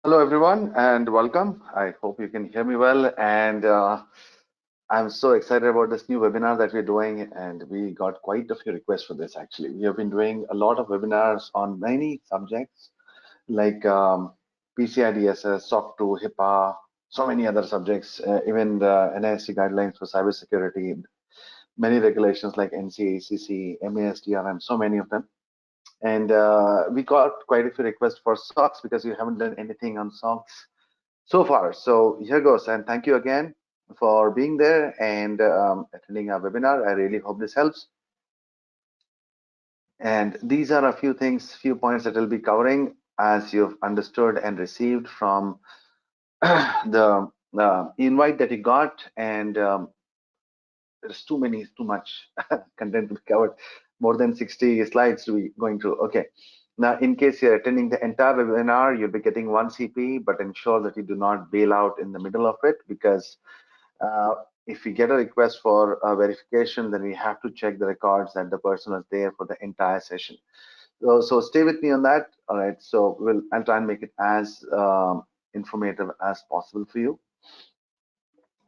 Hello, everyone, and welcome. I hope you can hear me well. And I'm so excited about this new webinar that we're doing. And we got quite a few requests for this, actually. We have been doing a lot of webinars on many subjects like PCI DSS, SOC 2, HIPAA, so many other subjects, even the NIST guidelines for cybersecurity, many regulations like NCA, ACC, MASDRM, so many of them. And we got quite a few requests for SOX because you haven't done anything on SOX so far. So here goes, and thank you again for being there and attending our webinar. I really hope this helps. And these are a few things, few points that we'll be covering as you've understood and received from the invite that you got. And there's too much content to be covered. More than 60 slides to be going through. Okay. Now, in case you're attending the entire webinar, you'll be getting one CP, but ensure that you do not bail out in the middle of it, because if we get a request for verification, then we have to check the records that the person was there for the entire session. So stay with me on that. All right. So I'll try and make it as informative as possible for you.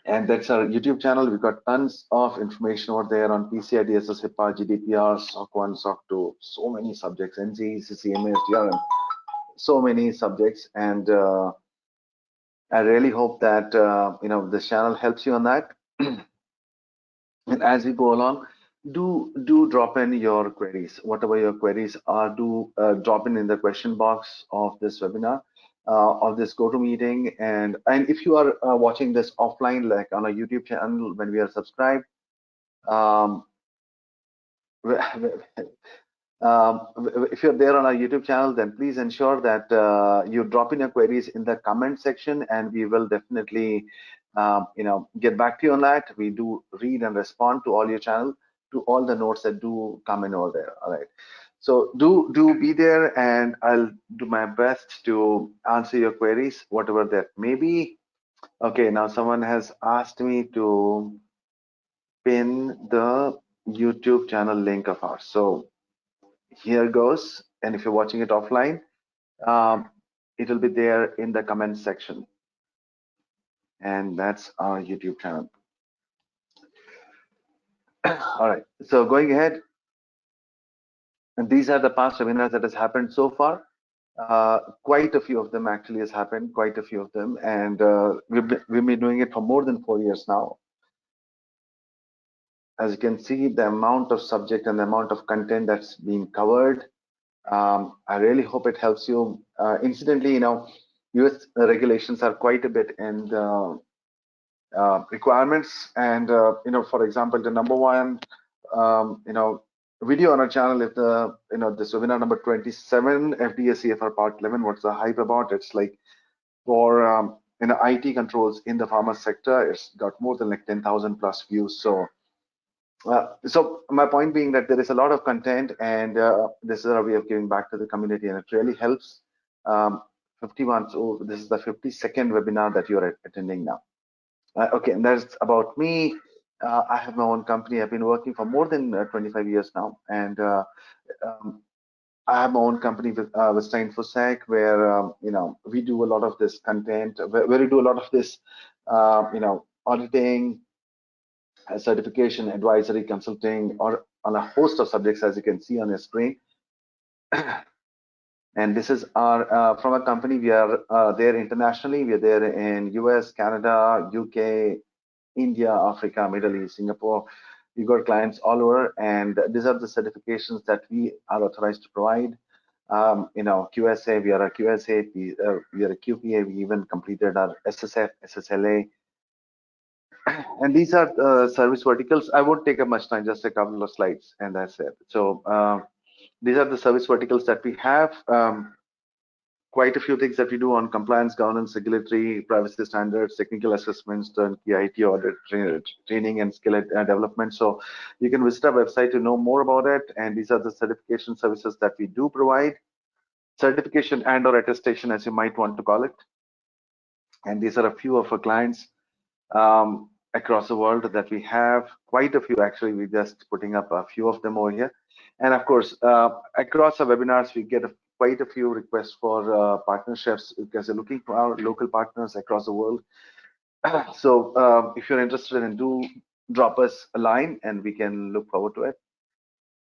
And that's our YouTube channel. We've got tons of information over there on PCI DSS, HIPAA, GDPR, SOC 1, SOC 2, so many subjects, NCA, ACC, MASDRM, so many subjects. And I really hope that this channel helps you on that. And as we go along, do drop in your queries. Whatever your queries are, do drop in the question box of this webinar, of this GoToMeeting. And if you are watching this offline, like on a YouTube channel, when we are subscribed, if you're there on our YouTube channel, then please ensure that you drop in your queries in the comment section, and we will definitely get back to you on that. We do read and respond to all your channel, to all the notes that do come in over there. All right. So do be there, and I'll do my best to answer your queries, whatever that may be. Okay, now someone has asked me to pin the YouTube channel link of ours. So here goes. And if you're watching it offline, it will be there in the comment section. And that's our YouTube channel. All right, so going ahead, and these are the past webinars that has happened so far. Quite a few of them actually has happened, quite a few of them, and we've been doing it for more than 4 years now. As you can see, the amount of subject and the amount of content that's being covered, I really hope it helps you. Incidentally, US regulations are quite a bit in the requirements, and for example, the number one video on our channel is the this webinar number 27, FDA CFR Part 11. What's the hype about? It's like for IT controls in the pharma sector. It's got more than like 10,000 plus views. So my point being that there is a lot of content, and this is a way of giving back to the community, and it really helps. 51. So this is the 52nd webinar that you're attending now. Okay, and that's about me. I have my own company. I've been working for more than 25 years now, and I have my own company with VISTA InfoSec, where we do a lot of this content, where we do a lot of this auditing, certification, advisory, consulting, or on a host of subjects, as you can see on your screen. And this is our from a company. We are there internationally. We are there in US, Canada, UK, India, Africa, Middle East, Singapore. We got clients all over, and these are the certifications that we are authorized to provide. QSA, we are a QSA, we are a QPA. We even completed our SSF, SSLA. And these are service verticals. I won't take up much time, just a couple of slides, and that's it. So these are the service verticals that we have. Quite a few things that we do on compliance, governance, regulatory, privacy standards, technical assessments, turnkey IT audit, training and skill development. So you can visit our website to know more about it. And these are the certification services that we do provide. Certification and or attestation, as you might want to call it. And these are a few of our clients across the world that we have. Quite a few, actually. We're just putting up a few of them over here. And of course, across our webinars, we get quite a few requests for partnerships because they're looking for our local partners across the world. So if you're interested in, do drop us a line and we can look forward to it.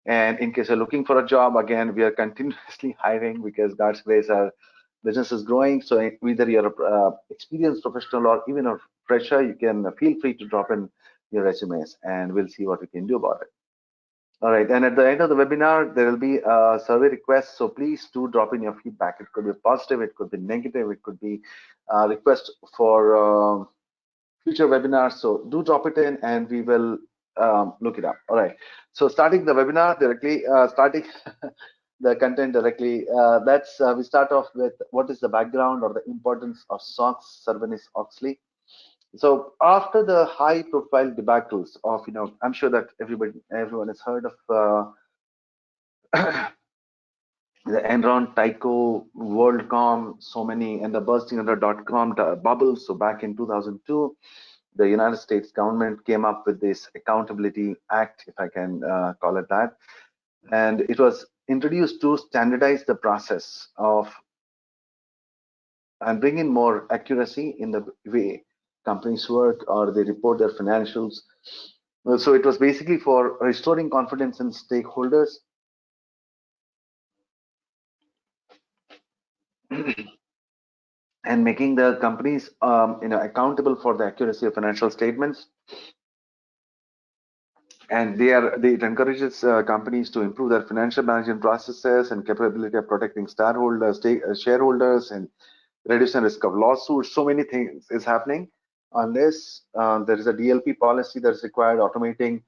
And in case you're looking for a job, again, we are continuously hiring because God's grace, our business is growing. So whether you're a experienced professional or even a fresher, you can feel free to drop in your resumes and we'll see what we can do about it. All right, and at the end of the webinar, there will be a survey request. So please do drop in your feedback. It could be positive, it could be negative, it could be a request for future webinars. So do drop it in and we will look it up. All right, so starting the webinar directly, starting the content directly, we start off with what is the background or the importance of SOX, Sarbanes Oxley. So after the high-profile debacles of, I'm sure that everyone has heard of the Enron, Tyco, WorldCom, so many, and the bursting of the dot-com bubble. So back in 2002, the United States government came up with this Accountability Act, if I can call it that, and it was introduced to standardize the process of and bring in more accuracy in the way companies work or they report their financials. So it was basically for restoring confidence in stakeholders and making the companies accountable for the accuracy of financial statements. And it encourages companies to improve their financial management processes and capability of protecting shareholders and reducing risk of lawsuits. So many things is happening on this. There is a DLP policy that's required, automating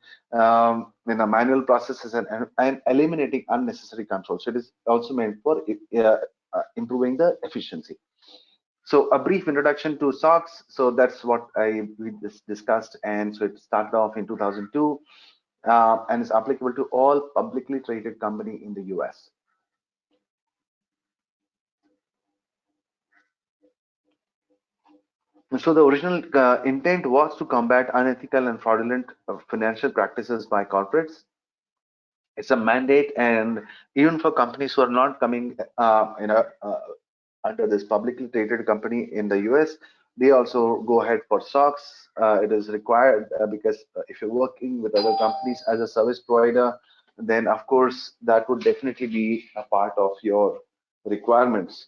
manual processes and eliminating unnecessary control. So it is also meant for improving the efficiency. So a brief introduction to SOX. So that's what we discussed, and so it started off in 2002, and is applicable to all publicly traded company in the US. So the original intent was to combat unethical and fraudulent financial practices by corporates. It's a mandate, and even for companies who are not coming, under this publicly traded company in the US, they also go ahead for SOX. It is required because if you're working with other companies as a service provider, then of course that would definitely be a part of your requirements.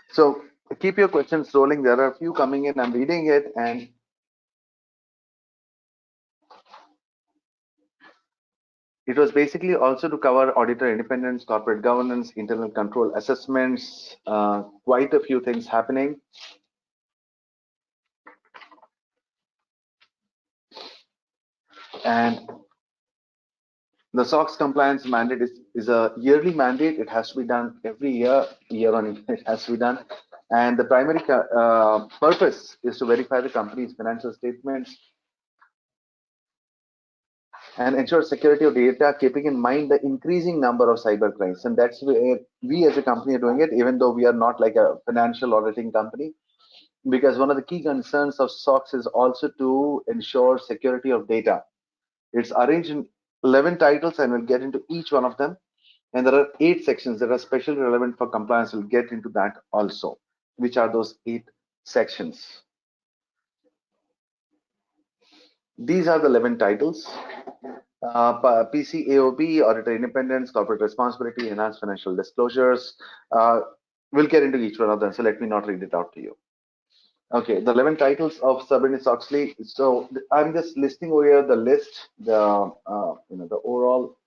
So keep your questions rolling. There are a few coming in. I'm reading it, and it was basically also to cover auditor independence, corporate governance, internal control assessments, quite a few things happening. And the SOX compliance mandate is a yearly mandate. It has to be done every year on year it has to be done. And the primary purpose is to verify the company's financial statements and ensure security of data, keeping in mind the increasing number of cyber crimes. And that's where we as a company are doing it, even though we are not like a financial auditing company, because one of the key concerns of SOX is also to ensure security of data. It's arranged in 11 titles, and we'll get into each one of them. And there are 8 sections that are especially relevant for compliance. We'll get into that also. Which are those 8 sections? These are the 11 titles. PCAOB, auditor independence, corporate responsibility, enhanced financial disclosures. We'll get into each one of them, so let me not read it out to you. Okay, the 11 titles of Sarbanes Oxley. So I'm just listing over here the list, the overall.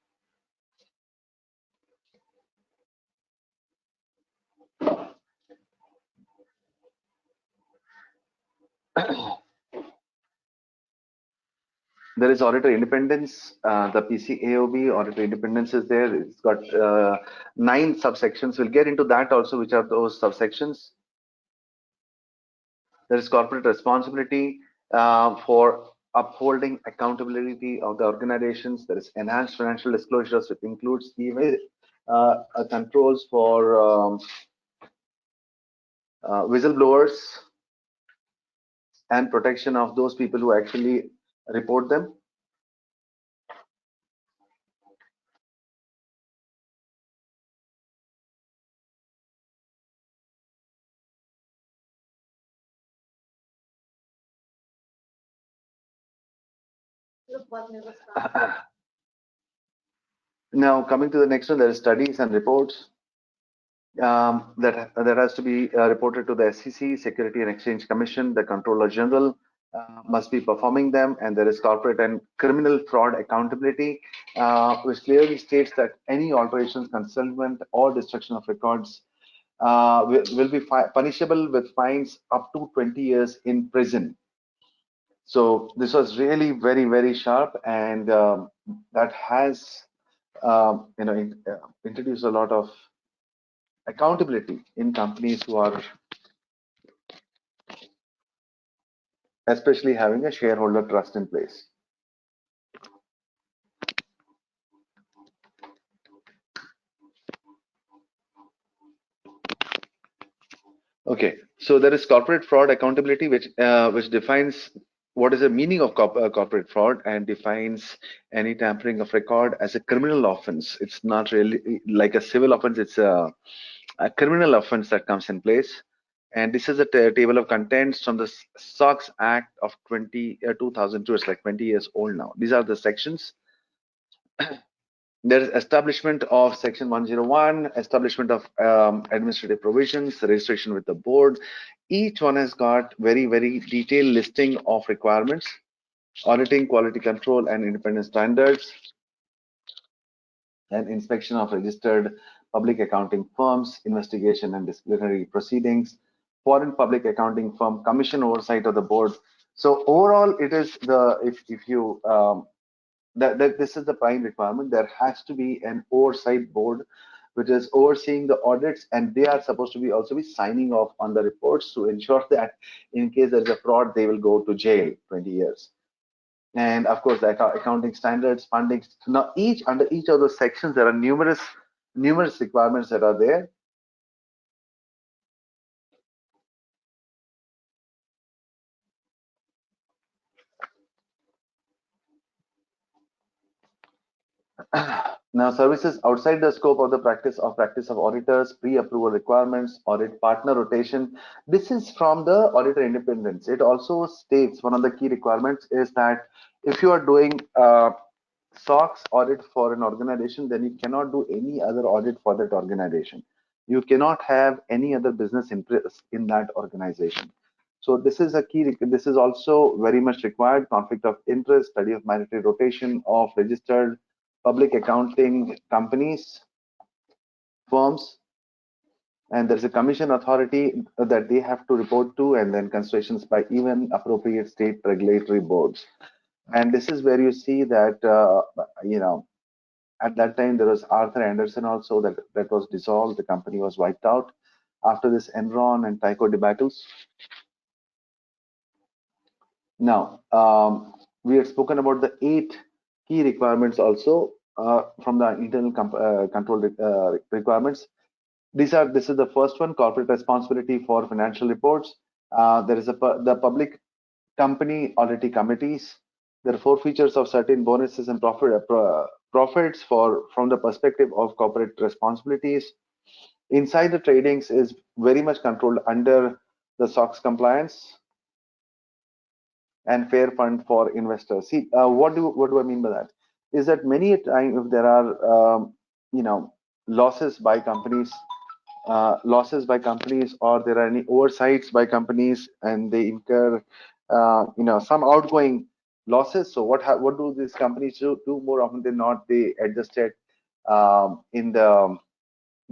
There is auditor independence, the PCAOB, auditor independence is there. It's got 9 subsections. We'll get into that also, which are those subsections. There is corporate responsibility for upholding accountability of the organizations. There is enhanced financial disclosures, which includes even controls for whistleblowers and protection of those people who actually report them? Now, coming to the next one, there is studies and reports that has to be reported to the SEC, Security and Exchange Commission. The Controller General must be performing them, and there is corporate and criminal fraud accountability, which clearly states that any alterations, concealment, or destruction of records will be punishable with fines up to 20 years in prison. So this was really very, very sharp, and that has introduced a lot of accountability in companies who are especially having a shareholder trust in place. Okay, so there is corporate fraud accountability, which defines what is the meaning of corporate fraud and defines any tampering of record as a criminal offense. It's not really like a civil offense; it's a criminal offense that comes in place. And this is a table of contents from the SOX Act of 2002. It's like 20 years old now. These are the sections. There is establishment of section 101, establishment of administrative provisions, registration with the board. Each one has got very, very detailed listing of requirements, auditing, quality control, and independent standards, and inspection of registered public accounting firms, investigation and disciplinary proceedings, foreign public accounting firm, commission oversight of the board. So overall, it is if you that this is the prime requirement. There has to be an oversight board which is overseeing the audits, and they are supposed to be also be signing off on the reports to ensure that in case there is a fraud, they will go to jail 20 years. And of course, the accounting standards, funding. Now, under each of those sections, there are numerous requirements that are there. Now, services outside the scope of the practice of auditors, pre-approval requirements, audit partner rotation. This is from the auditor independence. It also states one of the key requirements is that if you are doing SOX audit for an organization, then you cannot do any other audit for that organization. You cannot have any other business interest in that organization. So this is a key. This is also very much required. Conflict of interest, study of mandatory rotation of registered public accounting companies, firms, and there's a commission authority that they have to report to, and then consultations by even appropriate state regulatory boards. And this is where you see that at that time there was Arthur Andersen also that was dissolved. The company was wiped out after this Enron and Tyco debacles. Now, we had spoken about the 8 key requirements also from the internal control requirements. This is the first one: corporate responsibility for financial reports. There is the public company auditing committees. There are 4 features of certain bonuses and profits from the perspective of corporate responsibilities. Inside the tradings is very much controlled under the SOX compliance and fair fund for investors. See, what do I mean by that? Is that many a time if there are losses by companies, or there are any oversights by companies, and they incur some outgoing losses. So what do these companies do more often than not? They adjust it in the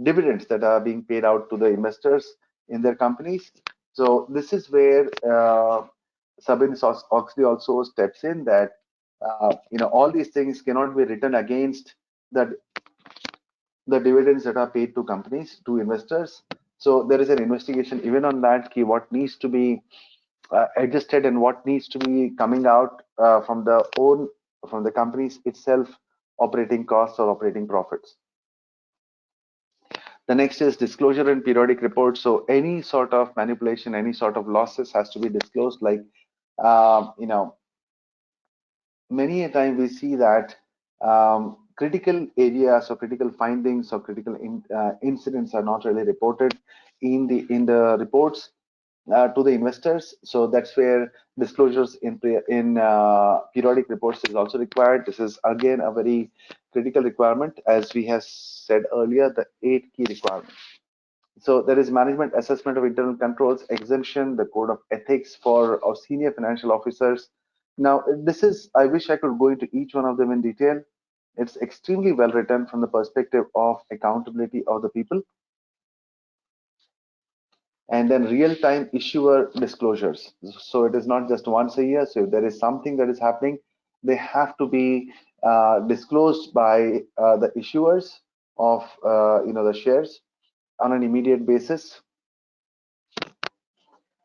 dividends that are being paid out to the investors in their companies. So this is where Sarbanes Oxley also steps in, that all these things cannot be written against the dividends that are paid to companies, to investors. So there is an investigation even on that key, what needs to be adjusted and what needs to be coming out from the companies itself operating costs or operating profits. The next is disclosure and periodic reports. So any sort of manipulation, any sort of losses has to be disclosed, like many a time we see that critical areas or critical findings or critical incidents are not really reported in the reports to the investors. So that's where disclosures in periodic reports is also required. This is again a very critical requirement, as we have said earlier, the 8 key requirements. So there is management assessment of internal controls, exemption, the code of ethics for our senior financial officers. Now, this is, I wish I could go into each one of them in detail. It's extremely well written from the perspective of accountability of the people. And then real-time issuer disclosures. So it is not just once a year. So if there is something that is happening, they have to be disclosed by the issuers of the shares on an immediate basis.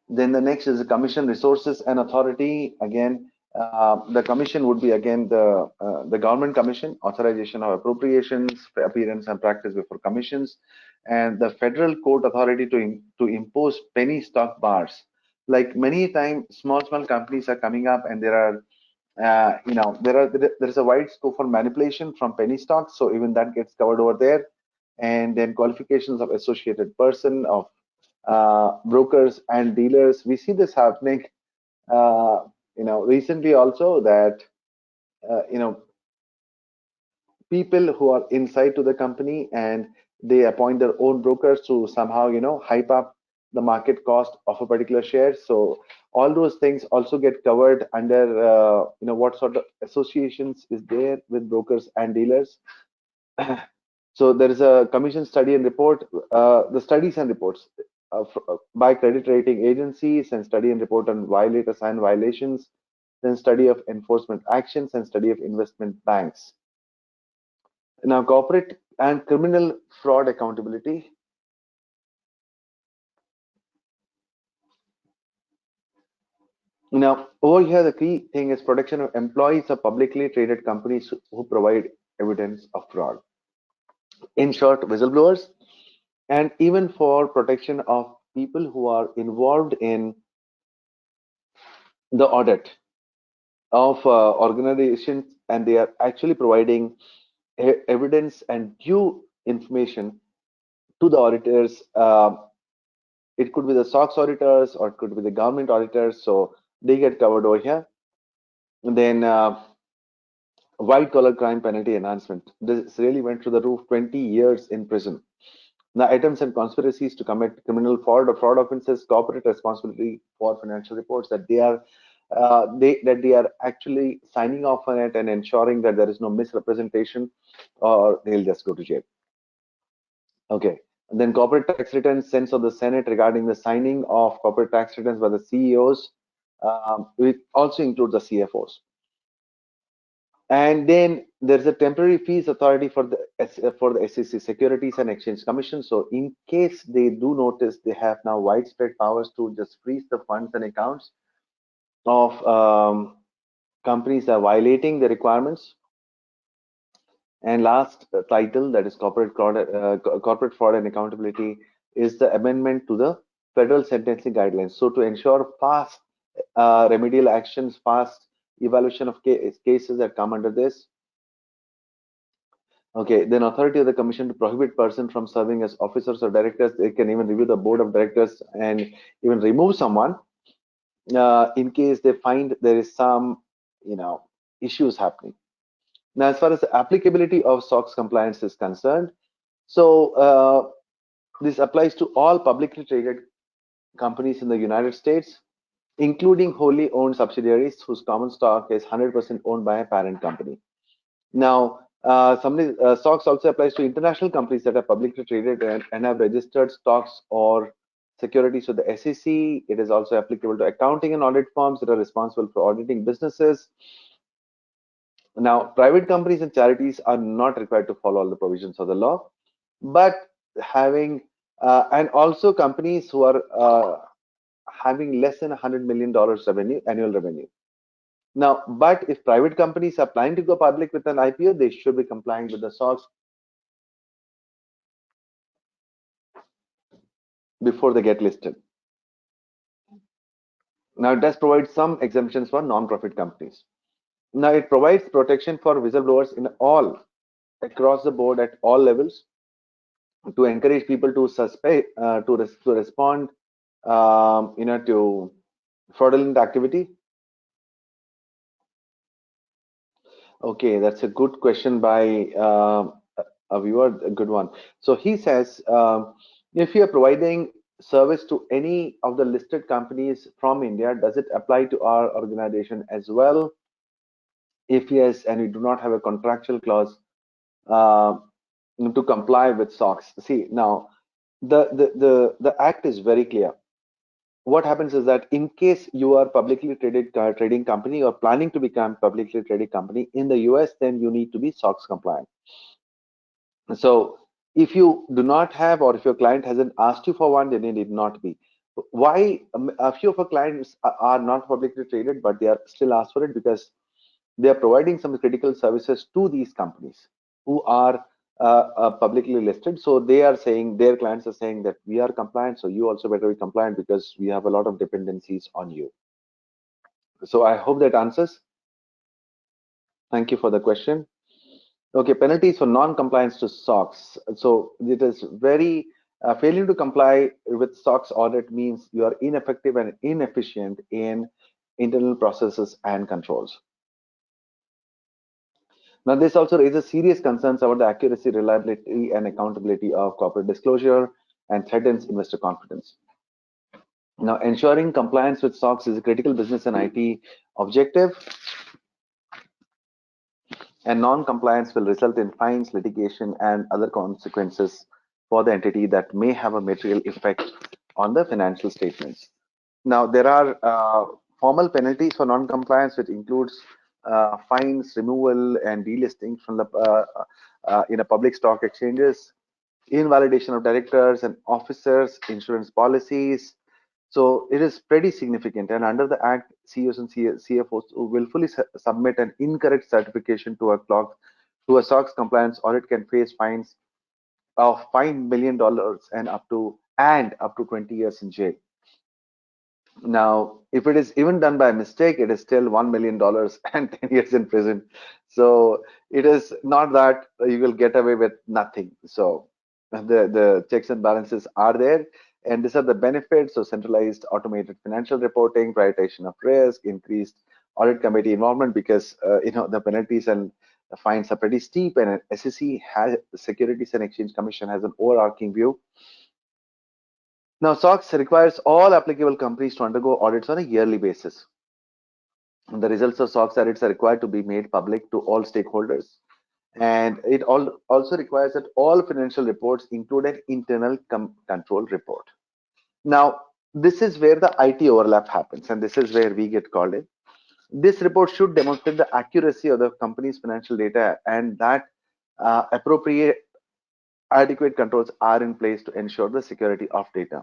Then the next is the commission resources and authority. Again, the commission would be again the government commission, authorization of appropriations, appearance and practice before commissions, and the federal court authority to impose penny stock bars. Like many times, small companies are coming up, and there is a wide scope for manipulation from penny stocks. So even that gets covered over there, and then qualifications of associated person of brokers and dealers. We see this happening, recently also that, uh, you know, people who are inside to the company and they appoint their own brokers to somehow, hype up the market cost of a particular share. So all those things also get covered under, what sort of associations is there with brokers and dealers. So there is a commission study and report, the studies and reports by credit rating agencies, and study and report on violators and violations, then study of enforcement actions and study of investment banks. Now, corporate and criminal fraud accountability. Now, over here, the key thing is protection of employees of publicly traded companies who provide evidence of fraud. In short, whistleblowers, and even for protection of people who are involved in the audit of organizations, and they are actually providing evidence and due information to the auditors. It could be the SOX auditors or it could be the government auditors, so they get covered over here. And then white collar crime penalty enhancement. This really went through the roof, 20 years in prison. Now, items and conspiracies to commit criminal fraud or fraud offenses, corporate responsibility for financial reports, that they are actually signing off on it and ensuring that there is no misrepresentation, or they'll just go to jail. Okay. And then corporate tax returns, sense of the Senate regarding the signing of corporate tax returns by the CEOs. It also includes the CFOs. And then there's a temporary fees authority for the SEC, Securities and Exchange Commission. So in case they do notice, they have now widespread powers to just freeze the funds and accounts of companies that are violating the requirements. And last title, that is corporate fraud and accountability, is the amendment to the federal sentencing guidelines. So to ensure fast remedial actions, fast evaluation of cases that come under this. Okay, then authority of the commission to prohibit person from serving as officers or directors. They can even review the board of directors and even remove someone in case they find there is some, issues happening. Now, as far as the applicability of SOX compliance is concerned, so this applies to all publicly traded companies in the United States, including wholly owned subsidiaries whose common stock is 100% owned by a parent company. Now, SOX also applies to international companies that are publicly traded and have registered stocks or securities with the SEC. It is also applicable to accounting and audit firms that are responsible for auditing businesses. Now, private companies and charities are not required to follow all the provisions of the law, but having and also companies who are having less than $100 million annual revenue. Now, but if private companies are planning to go public with an IPO, they should be complying with the SOX before they get listed. Now, it does provide some exemptions for non-profit companies. Now, it provides protection for whistleblowers in all across the board at all levels to encourage people to suspect to respond to fraudulent activity. Okay, that's a good question by a viewer, a good one. So he says, if you are providing service to any of the listed companies from India, does it apply to our organization as well? If yes, and we do not have a contractual clause uh, to comply with SOX. See, now the act is very clear. What happens is that in case you are publicly traded trading company or planning to become publicly traded company in the US, then you need to be SOX compliant. So if you do not have, or if your client hasn't asked you for one, then it need not be. Why a few of our clients are not publicly traded, but they are still asked for it because they are providing some critical services to these companies who are publicly listed. So they are saying, their clients are saying that we are compliant, so you also better be compliant because we have a lot of dependencies on you. So I hope that answers. Thank you for the question. Okay, penalties for non-compliance to SOX. So it is very failing to comply with SOX audit means you are ineffective and inefficient in internal processes and controls. Now, this also raises serious concerns about the accuracy, reliability, and accountability of corporate disclosure and threatens investor confidence. Now, ensuring compliance with SOX is a critical business and IT objective, and non-compliance will result in fines, litigation, and other consequences for the entity that may have a material effect on the financial statements. Now, there are formal penalties for non-compliance, which includes fines, removal, and delisting from the in a public stock exchanges, invalidation of directors and officers, insurance policies. So it is pretty significant. And under the Act, CEOs and CFOs who willfully submit an incorrect certification to a SOX compliance audit can face fines of $5 million and up to 20 years in jail. Now, if it is even done by mistake, it is still $1 million and 10 years in prison. So it is not that you will get away with nothing. So the checks and balances are there, and these are the benefits. So centralized automated financial reporting, prioritization of risk, increased audit committee involvement because the penalties and the fines are pretty steep, and SEC has Securities and Exchange Commission has an overarching view. Now, SOX requires all applicable companies to undergo audits on a yearly basis. And the results of SOX audits are required to be made public to all stakeholders. And it also requires that all financial reports include an internal control report. Now, this is where the IT overlap happens, and this is where we get called in. This report should demonstrate the accuracy of the company's financial data and that appropriate adequate controls are in place to ensure the security of data.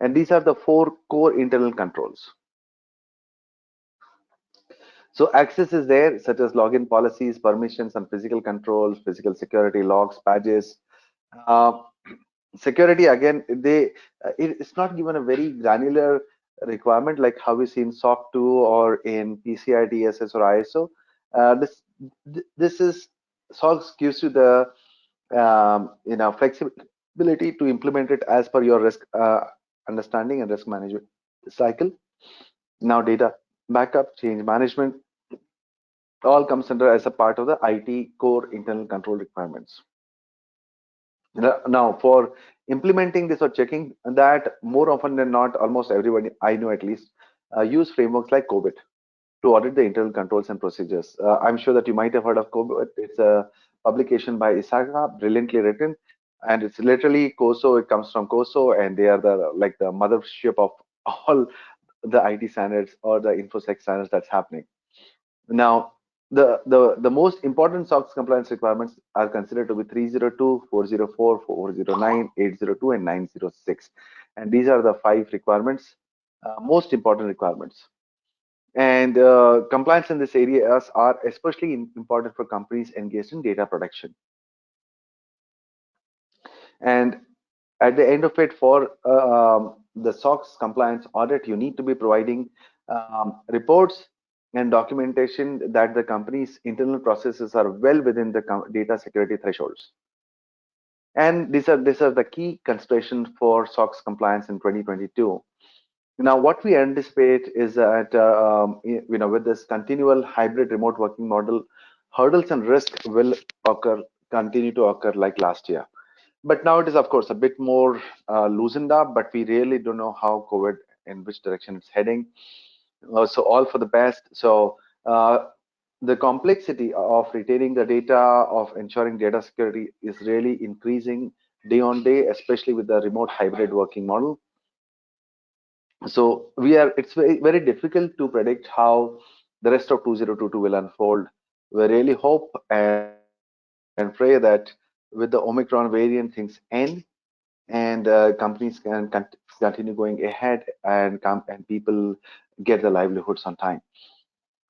And these are the four core internal controls. So access is there, such as login policies, permissions, and physical controls, physical security, logs, badges. Uh, Security, again, it's not given a very granular requirement like how we see in SOC 2 or in PCI DSS or ISO. This is SOX gives you the flexibility to implement it as per your risk understanding and risk management cycle. Now, data backup, change management, all comes under as a part of the IT core internal control requirements. Now, for implementing this or checking that, more often than not, almost everybody I know at least use frameworks like COBIT to audit the internal controls and procedures. I'm sure that you might have heard of COBIT. It's a publication by Isaga, brilliantly written, and it's literally COSO. It comes from COSO, and they are the mothership of all the IT standards or the InfoSec standards that's happening. Now, the most important SOX compliance requirements are considered to be 302, 404, 409, 802, and 906. And these are the five requirements, most important requirements. And compliance in this areas are especially important for companies engaged in data protection. And at the end of it, for the SOX compliance audit, you need to be providing reports and documentation that the company's internal processes are well within the data security thresholds. And these are the key considerations for SOX compliance in 2022. Now, what we anticipate is that with this continual hybrid remote working model, hurdles and risk will continue to occur like last year. But now it is, of course, a bit more loosened up. But we really don't know how COVID, in which direction it's heading. So all for the best. So the complexity of retaining the data, of ensuring data security is really increasing day on day, especially with the remote hybrid working model. So it's very difficult to predict how the rest of 2022 will unfold. We really hope and pray that with the Omicron variant things end, and companies can continue going ahead and people get their livelihoods on time.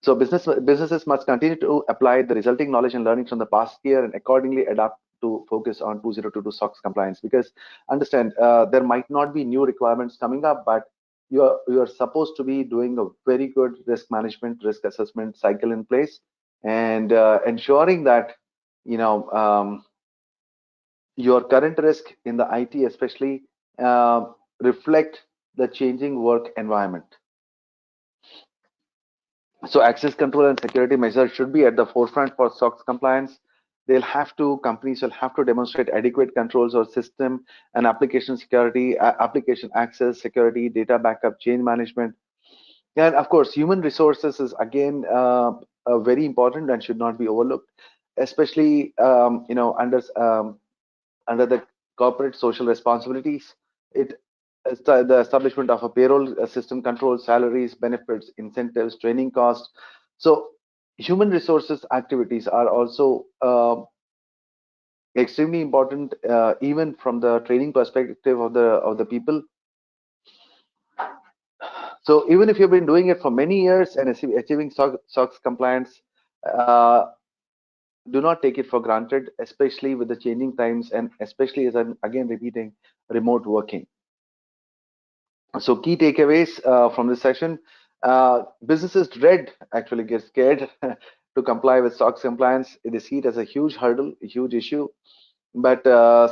So businesses must continue to apply the resulting knowledge and learnings from the past year and accordingly adapt to focus on 2022 SOX compliance. Because understand, there might not be new requirements coming up, but you are supposed to be doing a very good risk management, risk assessment cycle in place, and ensuring that you know your current risk in the IT, especially, uh, reflect the changing work environment. So access control and security measures should be at the forefront for SOX compliance. Companies will have to demonstrate adequate controls or system and application security, application access, security, data backup, change management. And of course, human resources is again very important and should not be overlooked, especially under the corporate social responsibilities. It the establishment of a payroll system controls salaries, benefits, incentives, training costs. So human resources activities are also extremely important, even from the training perspective of the people. So even if you've been doing it for many years and achieving SOX compliance, uh, do not take it for granted, especially with the changing times and especially, as I'm again repeating, remote working. So key takeaways from this session: businesses dread, actually get scared to comply with SOX compliance. They see it as a huge hurdle, a huge issue. But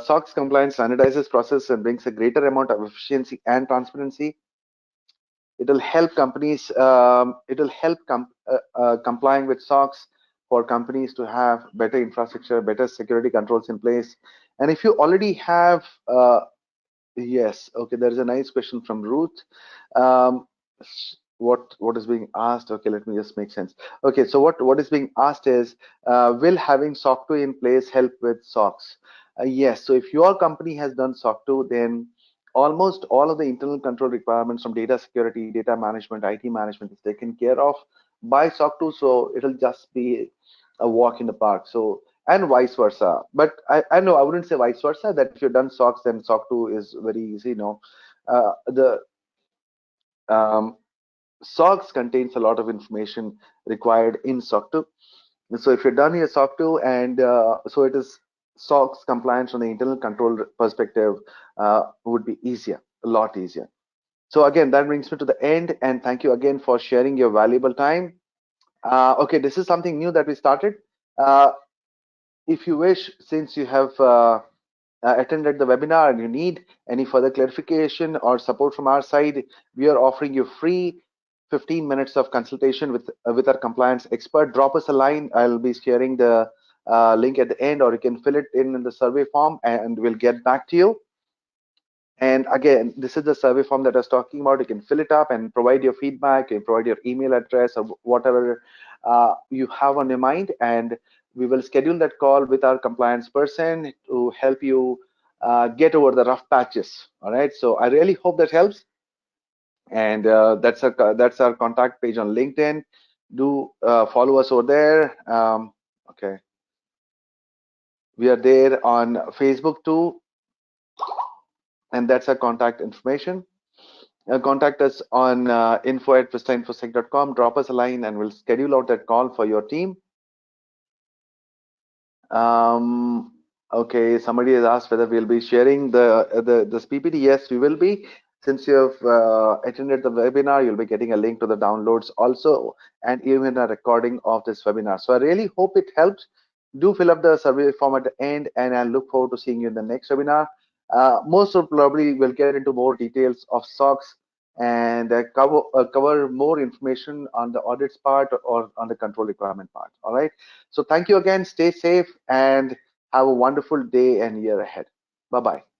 SOX compliance standardizes process and brings a greater amount of efficiency and transparency. It'll help companies. It'll help complying with SOX for companies to have better infrastructure, better security controls in place. And if you already have yes, okay, there is a nice question from Ruth. Um, what is being asked? Okay, let me just make sense. Okay, so what is being asked is, will having SOC 2 in place help with SOX? Yes, so if your company has done SOC 2, then almost all of the internal control requirements from data security, data management, IT management is taken care of by SOC 2, so it'll just be a walk in the park. So and vice versa. But I know I wouldn't say vice versa, that if you've done SOX, then SOC 2 is very easy. No, the um, SOX contains a lot of information required in SOC 2. So if you're done your SOC 2, and so it is SOX compliance from the internal control perspective would be easier, a lot easier. So again, that brings me to the end, and thank you again for sharing your valuable time. Okay, this is something new that we started. Uh, if you wish, since you have attended the webinar and you need any further clarification or support from our side, we are offering you free 15 minutes of consultation with our compliance expert. Drop us a line. I'll be sharing the link at the end, or you can fill it in the survey form and we'll get back to you. And again, this is the survey form that I was talking about. You can fill it up and provide your feedback, you provide your email address or whatever you have on your mind, and we will schedule that call with our compliance person to help you get over the rough patches. All right. So I really hope that helps. And that's our contact page on LinkedIn. Do follow us over there. Okay. We are there on Facebook too, and that's our contact information. Contact us on info@vistainfosec.com. Drop us a line and we'll schedule out that call for your team. Okay, somebody has asked whether we'll be sharing this PPT. Yes, we will be. Since you have attended the webinar, you'll be getting a link to the downloads also, and even a recording of this webinar. So I really hope it helped. Do fill up the survey form at the end, and I look forward to seeing you in the next webinar. Most of probably will get into more details of SOX and cover more information on the audits part or on the control requirement part. All right. So thank you again. Stay safe and have a wonderful day and year ahead. Bye bye.